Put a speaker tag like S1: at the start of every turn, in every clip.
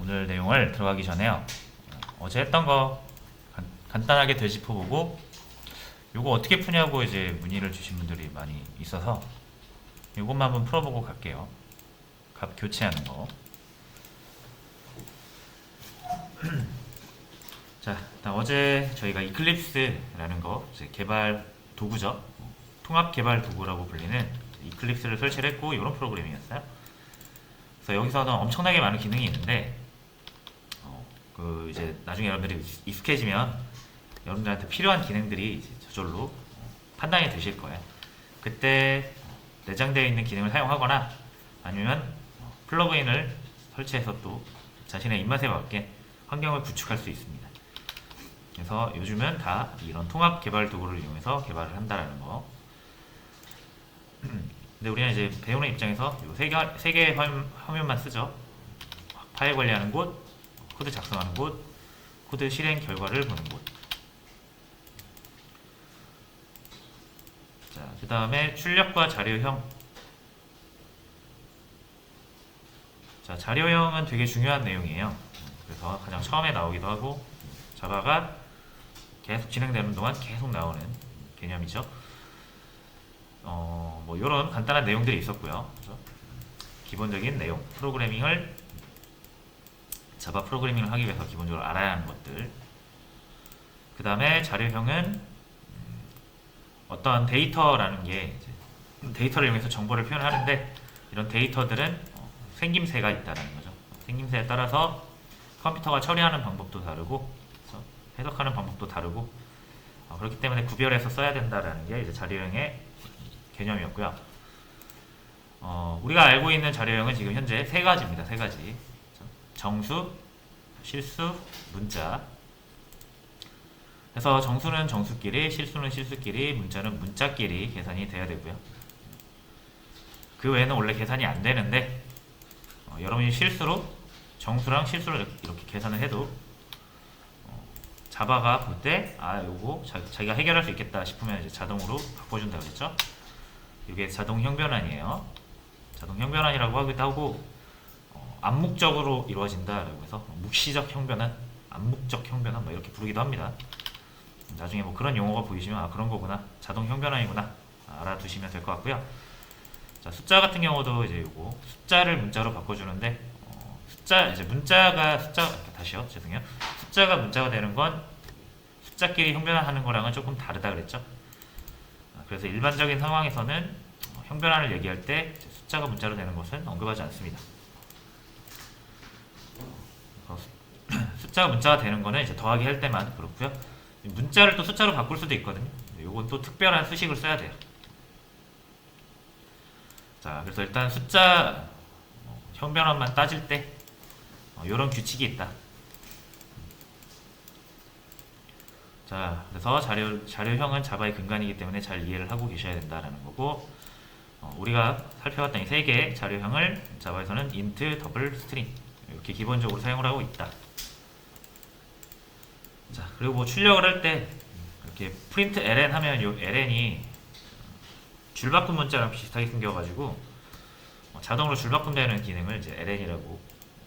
S1: 오늘 내용을 들어가기 전에요. 어제 했던 거 간단하게 되짚어보고 요거 어떻게 푸냐고 이제 문의를 주신 분들이 많이 있어서 요것만 한번 풀어보고 갈게요. 값 교체하는 거. 자, 일단 어제 저희가 이클립스라는 거 이제 개발 도구죠. 통합 개발 도구라고 불리는 이클립스를 설치를 했고 이런 프로그램이었어요. 그래서 여기서는 엄청나게 많은 기능이 있는데 그 이제 나중에 여러분들이 익숙해지면 여러분들한테 필요한 기능들이 이제 저절로 판단이 되실 거예요. 그때 내장되어 있는 기능을 사용하거나 아니면 플러그인을 설치해서 또 자신의 입맛에 맞게 환경을 구축할 수 있습니다. 그래서 요즘은 다 이런 통합 개발 도구를 이용해서 개발을 한다라는 거. 근데 우리는 이제 배우는 입장에서 세 개의 화면만 쓰죠. 파일 관리하는 곳, 코드 작성하는 곳, 코드 실행 결과를 보는 곳. 자, 그 다음에 출력과 자료형. 자, 자료형은 되게 중요한 내용이에요. 그래서 가장 처음에 나오기도 하고 자바가 계속 진행되는 동안 계속 나오는 개념이죠. 뭐 이런 간단한 내용들이 있었고요. 그렇죠? 기본적인 내용, 자바 프로그래밍을 하기 위해서 기본적으로 알아야 하는 것들. 그 다음에 자료형은 어떤 데이터라는 게 데이터를 이용해서 정보를 표현하는데 이런 데이터들은 생김새가 있다는 거죠. 생김새에 따라서 컴퓨터가 처리하는 방법도 다르고 그래서 해석하는 방법도 다르고 그렇기 때문에 구별해서 써야 된다는 게 이제 자료형의 개념이었고요. 우리가 알고 있는 자료형은 지금 현재 세 가지입니다. 세 가지. 정수, 실수, 문자. 그래서 정수는 정수끼리, 실수는 실수끼리, 문자는 문자끼리 계산이 돼야 되고요. 그 외에는 원래 계산이 안 되는데 여러분이 실수로 정수랑 실수를 이렇게 계산을 해도 자바가 볼 때 요거 자기가 해결할 수 있겠다 싶으면 이제 자동으로 바꿔준다 그랬죠. 이게 자동 형변환이에요. 자동 형변환이라고 하기도 하고 암묵적으로 이루어진다라고 해서 묵시적 형변환, 암묵적 형변환 뭐 이렇게 부르기도 합니다. 나중에 뭐 그런 용어가 보이시면 그런 거구나, 자동 형변환이구나 알아두시면 될 것 같고요. 자, 숫자 같은 경우도 이제 요거 숫자를 문자로 바꿔주는데 이제 다시요, 죄송해요. 숫자가 문자가 되는 건 숫자끼리 형변환하는 거랑은 조금 다르다 그랬죠. 그래서 일반적인 상황에서는 형변환을 얘기할 때 숫자가 문자로 되는 것은 언급하지 않습니다. 숫자가 문자가 되는 거는 이제 더하기 할 때만 그렇고요. 문자를 또 숫자로 바꿀 수도 있거든요. 요건 또 특별한 수식을 써야 돼요. 자, 그래서 일단 숫자 형변환만 따질 때 이런 규칙이 있다. 자, 그래서 자료형은 자바의 근간이기 때문에 잘 이해를 하고 계셔야 된다라는 거고, 우리가 살펴봤던 이 세 개의 자료형을 자바에서는 int, 더블, 스트링 이렇게 기본적으로 사용을 하고 있다. 자, 그리고 뭐 출력을 할 때 이렇게 print ln 하면 요 ln이 줄바꿈 문자랑 비슷하게 생겨가지고 자동으로 줄바꿈되는 기능을 이제 ln이라고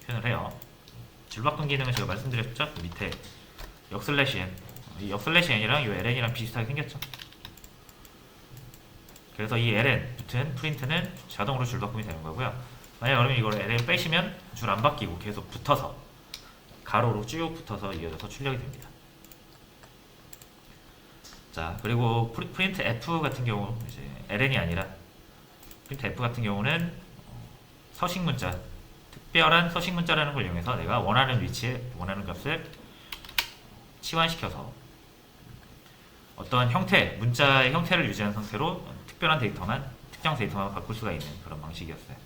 S1: 표현을 해요. 줄바꿈 기능은 제가 말씀드렸죠? 그 밑에 역슬래시 이 역슬래시n이랑 이 ln이랑 비슷하게 생겼죠. 그래서 이 ln 붙은 프린트는 자동으로 줄바꿈이 되는 거고요. 만약 여러분이 이걸 ln 빼시면 줄 안 바뀌고 계속 붙어서 가로로 쭉 붙어서 이어져서 출력이 됩니다. 자, 그리고 프린트 f 같은 경우 이제 ln이 아니라 프린트 f 같은 경우는 서식 문자, 특별한 서식 문자라는 걸 이용해서 내가 원하는 위치에 원하는 값을 치환시켜서 어떤 형태, 문자의 형태를 유지한 상태로 특정 데이터만 바꿀 수가 있는 그런 방식이었어요.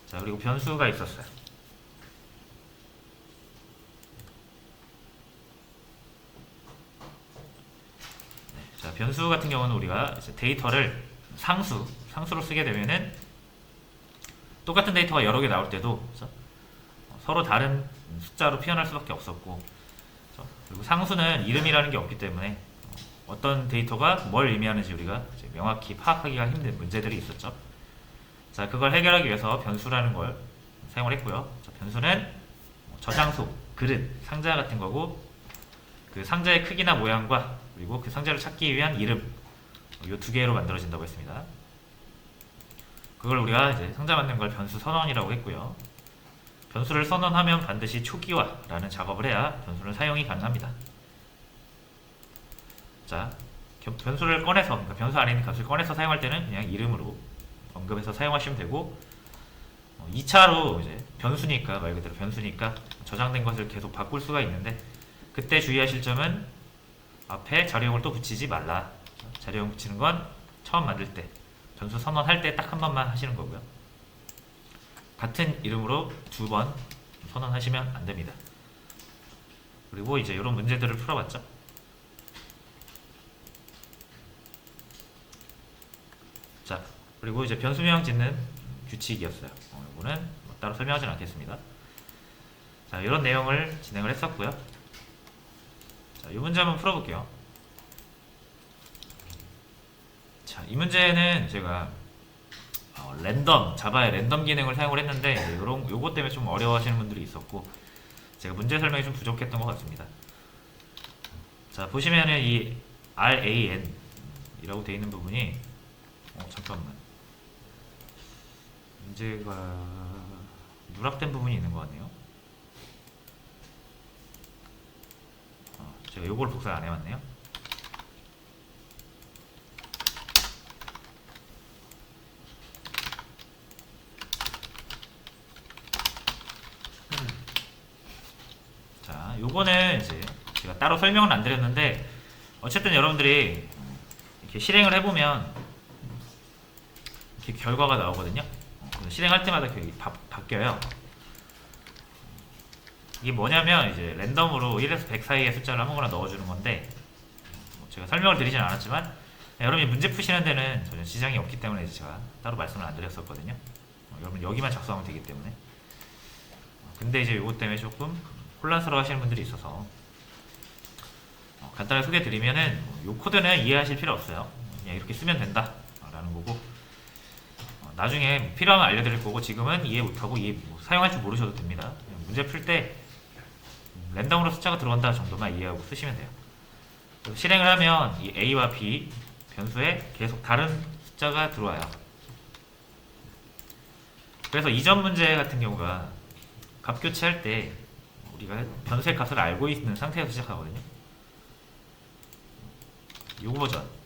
S1: 자, 그리고 변수가 있었어요. 자, 변수 같은 경우는 우리가 이제 데이터를 상수로 쓰게 되면은 똑같은 데이터가 여러 개 나올 때도 그렇죠? 서로 다른 숫자로 표현할 수밖에 없었고, 그렇죠? 그리고 상수는 이름이라는 게 없기 때문에 어떤 데이터가 뭘 의미하는지 우리가 이제 명확히 파악하기가 힘든 문제들이 있었죠. 자, 그걸 해결하기 위해서 변수라는 걸 사용을 했고요. 자, 변수는 저장소, 그릇, 상자 같은 거고 그 상자의 크기나 모양과 그리고 그 상자를 찾기 위한 이름 이 두 개로 만들어진다고 했습니다. 그걸 우리가 이제 상자 만드는 걸 변수 선언이라고 했고요. 변수를 선언하면 반드시 초기화라는 작업을 해야 변수는 사용이 가능합니다. 자, 변수를 꺼내서, 그러니까 변수 안에 있는 값을 꺼내서 사용할 때는 그냥 이름으로 언급해서 사용하시면 되고 2차로 이제 변수니까 말 그대로 변수니까 저장된 것을 계속 바꿀 수가 있는데 그때 주의하실 점은 앞에 자료형을 또 붙이지 말라. 자료형 붙이는 건 처음 만들 때 변수 선언할 때 딱 한 번만 하시는 거고요. 같은 이름으로 두 번 선언하시면 안 됩니다. 그리고 이제 이런 문제들을 풀어봤죠. 자, 그리고 이제 변수명 짓는 규칙이었어요. 이거는 따로 설명하지는 않겠습니다. 자, 이런 내용을 진행을 했었고요. 자, 이 문제 한번 풀어볼게요. 자, 이 문제는 제가 자바의 랜덤 기능을 사용을 했는데 요것 때문에 좀 어려워하시는 분들이 있었고 제가 문제 설명이 좀 부족했던 것 같습니다. 자, 보시면은 이 RAN 이라고 되어 있는 부분이 잠깐만 문제가 누락된 부분이 있는 것 같네요. 제가 요걸 복사 안 해왔네요. 자, 요거는 이제 제가 따로 설명은 안 드렸는데 어쨌든 여러분들이 이렇게 실행을 해보면 이렇게 결과가 나오거든요. 실행할 때마다 바뀌어요. 이게 뭐냐면 이제 랜덤으로 1에서 100 사이의 숫자를 아무거나 넣어주는 건데 제가 설명을 드리진 않았지만 여러분이 문제 푸시는 데는 전혀 지장이 없기 때문에 이제 제가 따로 말씀을 안 드렸었거든요. 여러분 여기만 작성하면 되기 때문에. 근데 이제 이것 때문에 조금 혼란스러워 하시는 분들이 있어서 간단하게 소개 드리면은 이 코드는 이해하실 필요 없어요. 그냥 이렇게 쓰면 된다 라는 거고 나중에 필요하면 알려드릴 거고 지금은 이해 못하고 사용할 줄 모르셔도 됩니다. 문제 풀 때 랜덤으로 숫자가 들어간다 정도만 이해하고 쓰시면 돼요. 실행을 하면 이 A와 B 변수에 계속 다른 숫자가 들어와요. 그래서 이전 문제 같은 경우가 값 교체할 때 우리가 변수의 값을 알고 있는 상태에서 시작하거든요. 요거 버전.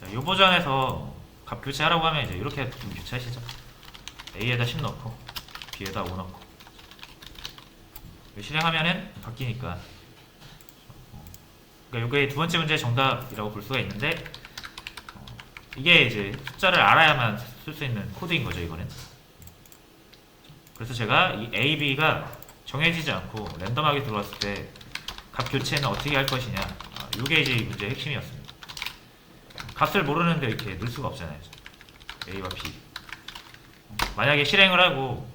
S1: 자, 요 버전에서 값 교체하라고 하면 이제 이렇게 좀 교체하시죠. A에다 10 넣고 B에다 5 넣고 실행하면은 바뀌니까. 그러니까 요게 두 번째 문제의 정답이라고 볼 수가 있는데 이게 이제 숫자를 알아야만 쓸 수 있는 코드인 거죠, 이거는. 그래서 제가 이 A, B가 정해지지 않고 랜덤하게 들어왔을 때 값 교체는 어떻게 할 것이냐. 이게 이제 이 문제의 핵심이었습니다. 값을 모르는데 이렇게 넣을 수가 없잖아요. A와 B. 만약에 실행을 하고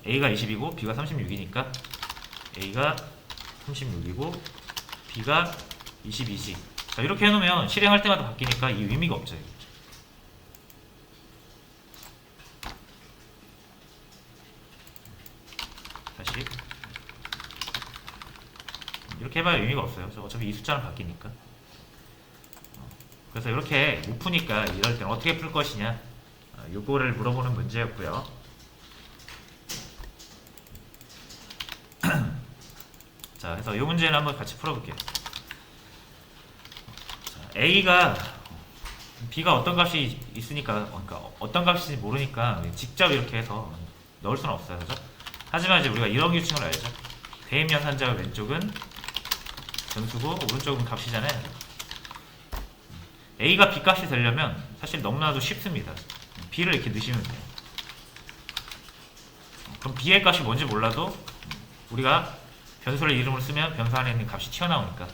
S1: A가 20이고 B가 36이니까 A가 36이고 B가 22지. 자, 이렇게 해놓으면 실행할 때마다 바뀌니까 이 의미가 없죠. 다시 이렇게 해봐야 의미가 없어요. 어차피 이 숫자는 바뀌니까. 그래서 이렇게 못 푸니까 이럴 때는 어떻게 풀 것이냐 요거를 물어보는 문제였고요. 자, 그래서 이 문제는 한번 같이 풀어볼게요. 자, A가 B가 어떤 값이 있으니까, 그러니까 어떤 값인지 모르니까 직접 이렇게 해서 넣을 수는 없어요, 그죠? 하지만 이제 우리가 이런 규칙을 알죠. 대입 연산자 왼쪽은 변수고 오른쪽은 값이잖아요. A가 B 값이 되려면 사실 너무나도 쉽습니다. B를 이렇게 넣으시면 돼요. 그럼 B의 값이 뭔지 몰라도 우리가 변수를 이름을 쓰면 변수 안에 있는 값이 튀어나오니까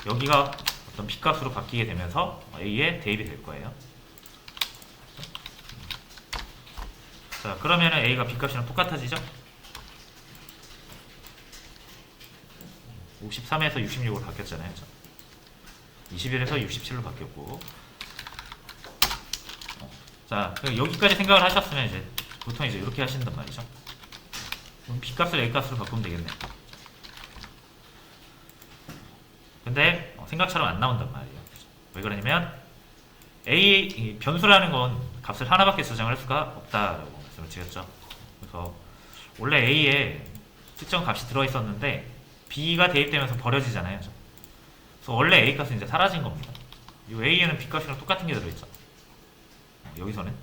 S1: 여기가 어떤 B 값으로 바뀌게 되면서 A에 대입이 될 거예요. 자, 그러면은 A가 B 값이랑 똑같아지죠? 53에서 66으로 바뀌었잖아요. 21에서 67로 바뀌었고. 자, 여기까지 생각을 하셨으면 이제 보통 이제 이렇게 하신단 말이죠. 그럼 B값을 A값으로 바꾸면 되겠네. 근데 생각처럼 안 나온단 말이에요. 왜 그러냐면 이 변수라는 건 값을 하나밖에 저장할 수가 없다라고 말씀을 드렸죠. 그래서 원래 A에 특정 값이 들어있었는데 B가 대입되면서 버려지잖아요. 그래서 원래 A 값은 이제 사라진 겁니다. 이 A에는 B 값이랑 똑같은 게 들어있죠. 여기서는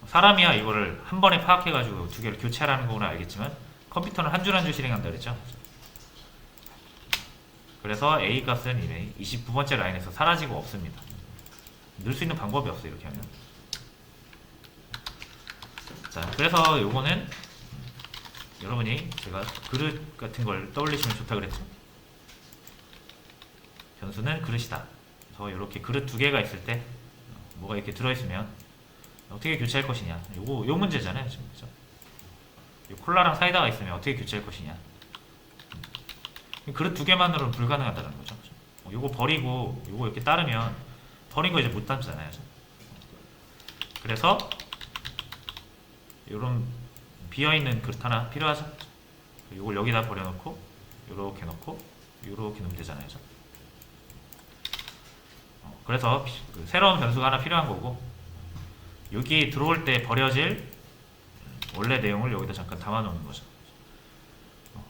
S1: 사람이야 이거를 한 번에 파악해가지고 두 개를 교체하라는 거구나 알겠지만 컴퓨터는 한 줄 한 줄 실행한다 그랬죠. 그래서 A 값은 이미 29번째 라인에서 사라지고 없습니다. 넣을 수 있는 방법이 없어요. 이렇게 하면. 자, 그래서 요거는 여러분이 제가 그릇 같은 걸 떠올리시면 좋다 그랬죠. 변수는 그릇이다. 그래서 이렇게 그릇 두 개가 있을 때 뭐가 이렇게 들어있으면 어떻게 교체할 것이냐. 요 문제잖아요. 지금 그죠? 요 콜라랑 사이다가 있으면 어떻게 교체할 것이냐. 그릇 두 개만으로는 불가능하다는 거죠. 요거 버리고 요거 이렇게 따르면 버린 거 이제 못 담잖아요. 그래서 요런 비어있는 그릇 하나 필요하죠. 요걸 여기다 버려놓고 요렇게 놓고 요렇게 놓으면 되잖아요. 그래서 새로운 변수가 하나 필요한 거고 여기 들어올 때 버려질 원래 내용을 여기다 잠깐 담아 놓는 거죠.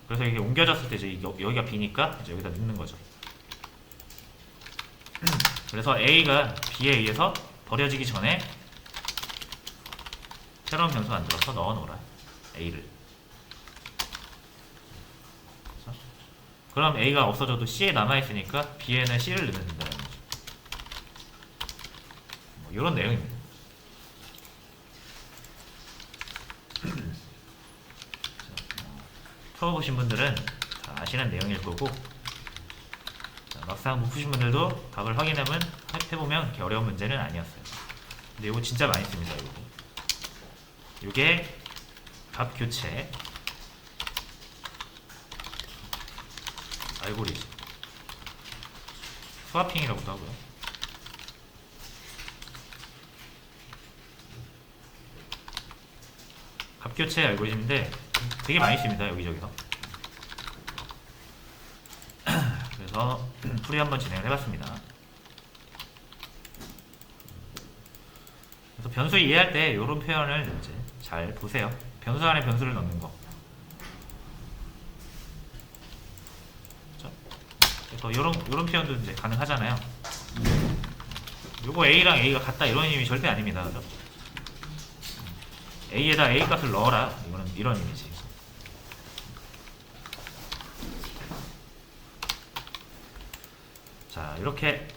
S1: 그래서 이게 옮겨졌을 때 이제 여기가 B니까 이제 여기다 넣는 거죠. 그래서 A가 B에 의해서 버려지기 전에 새로운 변수 만들어서 넣어 놓으라. A를. 그럼 A가 없어져도 C에 남아있으니까 B에는 C를 넣으면 된다는 거죠. 뭐 이런 내용입니다. 처음 보신 분들은 다 아시는 내용일 거고 막상 못 푸신 분들도 답을 해보면 그렇게 어려운 문제는 아니었어요. 근데 이거 진짜 많이 씁니다. 이게 값 교체 알고리즘 스와핑이라고도 하고요. 값 교체 알고리즘인데 되게 많이 씁니다. 여기저기서. 그래서 풀이 한번 진행을 해봤습니다. 그래서 변수 이해할 때 이런 표현을 이제 잘 보세요. 변수 안에 변수를 넣는 거. 그래서 이런 표현도 이제 가능하잖아요. 요거 A랑 A가 같다 이런 의미 절대 아닙니다. 그죠? A에다 A 값을 넣어라. 이거는 이런 의미지. 자, 이렇게